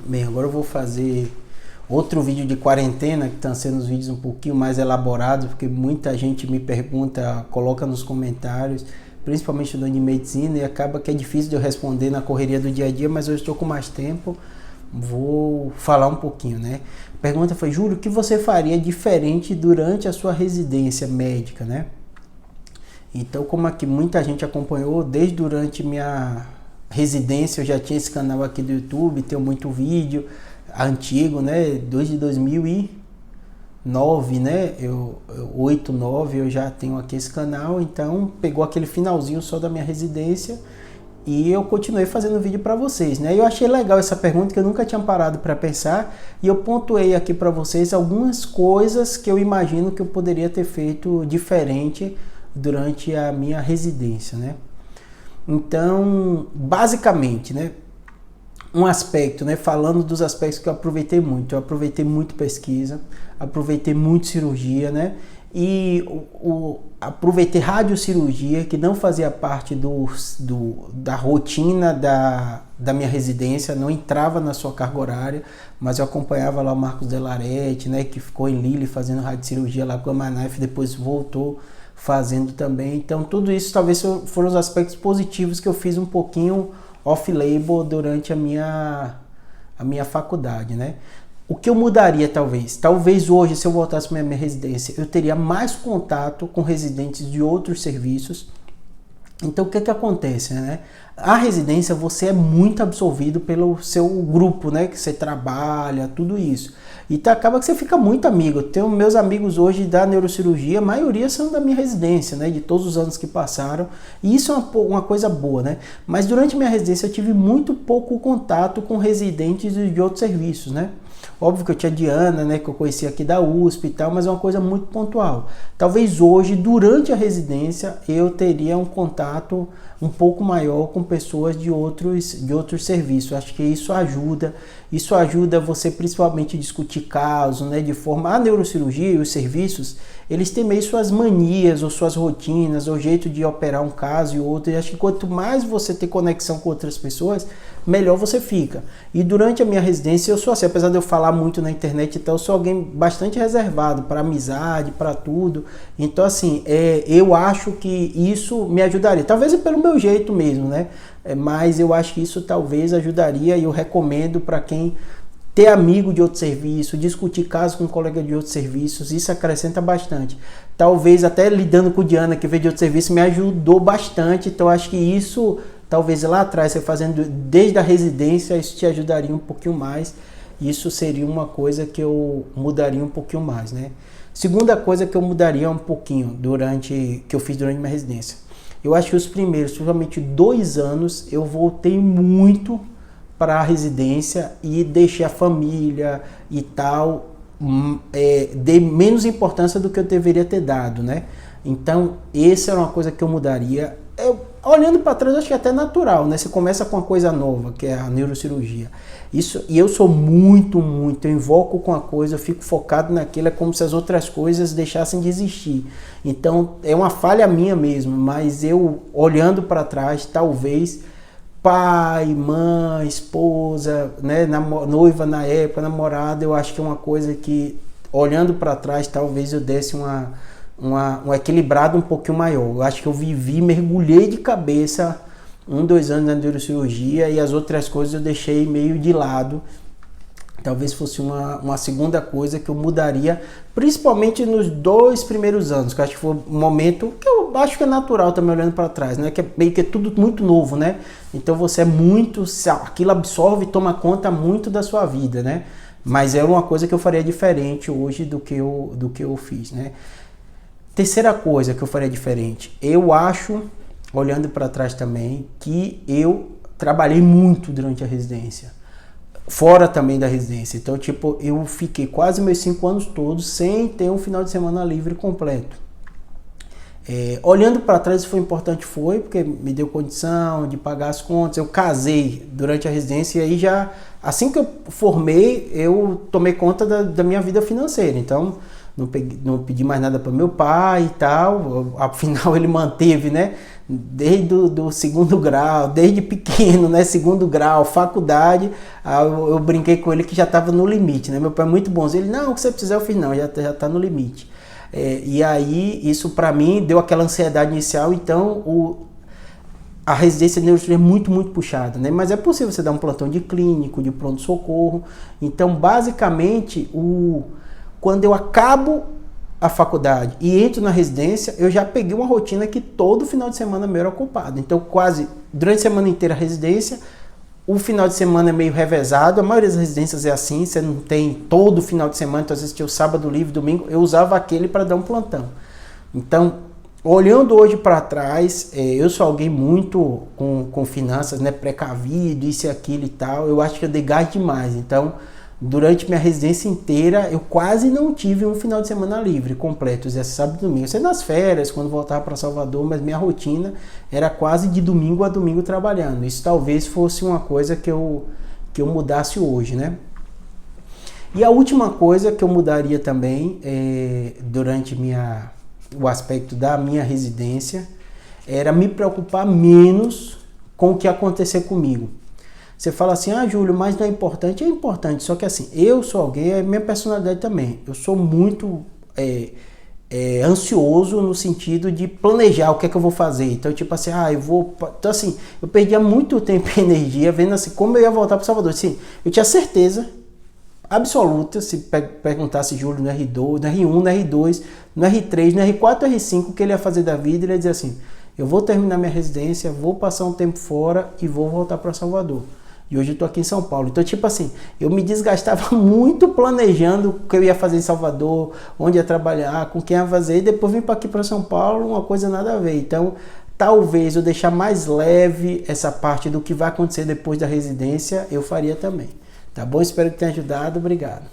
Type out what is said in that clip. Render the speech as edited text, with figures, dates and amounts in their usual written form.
Bem, agora eu vou fazer outro vídeo de quarentena, que estão sendo os vídeos um pouquinho mais elaborados, porque muita gente me pergunta, coloca nos comentários, principalmente estudando de medicina, e acaba que é difícil de eu responder na correria do dia a dia, mas hoje estou com mais tempo, vou falar um pouquinho, né? A pergunta foi: Júlio, o que você faria diferente durante a sua residência médica, né? Então, como aqui muita gente acompanhou, desde durante minha residência, eu já tinha esse canal aqui do YouTube, tenho muito vídeo antigo, né? Desde 2009, né? 8, 9, eu já tenho aqui esse canal, então pegou aquele finalzinho só da minha residência e eu continuei fazendo vídeo para vocês, né? Eu achei legal essa pergunta, que eu nunca tinha parado para pensar, e eu pontuei aqui para vocês algumas coisas que eu imagino que eu poderia ter feito diferente durante a minha residência, né? Então, basicamente, né, um aspecto, né, falando dos aspectos que eu aproveitei muito pesquisa, aproveitei muito cirurgia, né, e aproveitei radiocirurgia, que não fazia parte da rotina da minha residência, não entrava na sua carga horária, mas eu acompanhava lá o Marcos Delarete, né, que ficou em Lille fazendo radiocirurgia lá com a Manaf, depois voltou fazendo também. Então tudo isso talvez foram os aspectos positivos que eu fiz um pouquinho off-label durante a minha faculdade, né? O que eu mudaria talvez hoje, se eu voltasse para minha residência, eu teria mais contato com residentes de outros serviços. Então o que acontece, né? A residência, você é muito absorvido pelo seu grupo, né? Que você trabalha, tudo isso. Então acaba que você fica muito amigo. Eu tenho meus amigos hoje da neurocirurgia, a maioria são da minha residência, né? De todos os anos que passaram. E isso é uma coisa boa, né? Mas durante a minha residência eu tive muito pouco contato com residentes de outros serviços, né? Óbvio que eu tinha a Diana, né, que eu conheci aqui da USP e tal, mas é uma coisa muito pontual. Talvez hoje, durante a residência, eu teria um contato um pouco maior com pessoas de outros serviços. Acho que isso ajuda você principalmente a discutir casos, né, de forma... A neurocirurgia e os serviços, eles têm meio suas manias, ou suas rotinas, ou jeito de operar um caso e outro, e acho que quanto mais você ter conexão com outras pessoas, melhor você fica. E durante a minha residência eu sou assim, apesar de eu falar muito na internet, então eu sou alguém bastante reservado para amizade, para tudo. Então assim, eu acho que isso me ajudaria, talvez é pelo meu jeito mesmo, né? Mas eu acho que isso talvez ajudaria, e eu recomendo para quem ter amigo de outro serviço, discutir casos com um colega de outros serviços, isso acrescenta bastante. Talvez até lidando com Diana, que veio de outro serviço, me ajudou bastante, então acho que isso... Talvez lá atrás, você fazendo desde a residência, isso te ajudaria um pouquinho mais. Isso seria uma coisa que eu mudaria um pouquinho mais, né? Segunda coisa que eu mudaria um pouquinho que eu fiz durante minha residência. Eu acho que os primeiros, principalmente 2 anos, eu voltei muito para a residência e deixei a família e tal, dei menos importância do que eu deveria ter dado, né? Então, essa era uma coisa que eu mudaria. Olhando para trás, acho que é até natural, né? Você começa com uma coisa nova, que é a neurocirurgia. Isso, e eu sou muito, eu invoco com a coisa, eu fico focado naquilo, é como se as outras coisas deixassem de existir. Então, é uma falha minha mesmo, mas eu, olhando para trás, talvez pai, mãe, esposa, né, noiva na época, namorada, eu acho que é uma coisa que, olhando para trás, talvez eu desse um equilibrado um pouquinho maior. Eu acho que eu mergulhei de cabeça 1, 2 anos na neurocirurgia, e as outras coisas eu deixei meio de lado. Talvez fosse uma segunda coisa que eu mudaria, principalmente nos 2 primeiros anos, que eu acho que foi um momento que eu acho que é natural também olhando para trás, né? Que é meio que tudo muito novo, né? Então você aquilo absorve e toma conta muito da sua vida, né? Mas é uma coisa que eu faria diferente hoje do que eu fiz, né? Terceira coisa que eu faria diferente, eu acho, olhando para trás também, que eu trabalhei muito durante a residência, fora também da residência. Então, tipo, eu fiquei quase meus 5 anos todos sem ter um final de semana livre completo. Olhando para trás, isso foi importante, porque me deu condição de pagar as contas. Eu casei durante a residência, e aí já, assim que eu formei, eu tomei conta da minha vida financeira. Então, não pedi mais nada para meu pai e tal. Afinal, ele manteve, né? Desde do segundo grau, desde pequeno, né? Segundo grau, faculdade, eu brinquei com ele que já estava no limite, né? Meu pai é muito bonzinho. Ele, não, o que você precisar eu fiz, não, já tá no limite. E aí, isso para mim deu aquela ansiedade inicial, então a residência de neurocirurgia é muito, muito puxada, né? Mas é possível você dar um plantão de clínico, de pronto-socorro. Então, basicamente, quando eu acabo a faculdade e entro na residência, eu já peguei uma rotina que todo final de semana meu era ocupado. Então, quase durante a semana inteira a residência, o final de semana é meio revezado. A maioria das residências é assim, você não tem todo final de semana, então às vezes tinha o sábado livre, domingo, eu usava aquele para dar um plantão. Então, olhando hoje para trás, eu sou alguém muito com finanças, né, precavido, isso e aquilo e tal. Eu acho que eu dei gás demais. Então, durante minha residência inteira, eu quase não tive um final de semana livre completo, sábado e domingo. Eu sei nas férias, quando voltava para Salvador, mas minha rotina era quase de domingo a domingo trabalhando. Isso talvez fosse uma coisa que eu mudasse hoje, né? E a última coisa que eu mudaria também durante o aspecto da minha residência era me preocupar menos com o que acontecer comigo. Você fala assim, Júlio, mas não é importante? É importante, só que assim, eu sou alguém, é minha personalidade também, eu sou muito ansioso no sentido de planejar o que é que eu vou fazer. Então, tipo assim, Então, assim, eu perdia muito tempo e energia vendo assim, como eu ia voltar para Salvador. Assim, eu tinha certeza absoluta, se perguntasse Júlio no R2, no R1, no R2, no R3, no R4, no R5, o que ele ia fazer da vida, ele ia dizer assim, eu vou terminar minha residência, vou passar um tempo fora e vou voltar para Salvador. E hoje eu tô aqui em São Paulo. Então, tipo assim, eu me desgastava muito planejando o que eu ia fazer em Salvador, onde ia trabalhar, com quem ia fazer, e depois vim para aqui para São Paulo, uma coisa nada a ver. Então, talvez eu deixar mais leve essa parte do que vai acontecer depois da residência, eu faria também. Tá bom? Espero que tenha ajudado. Obrigado.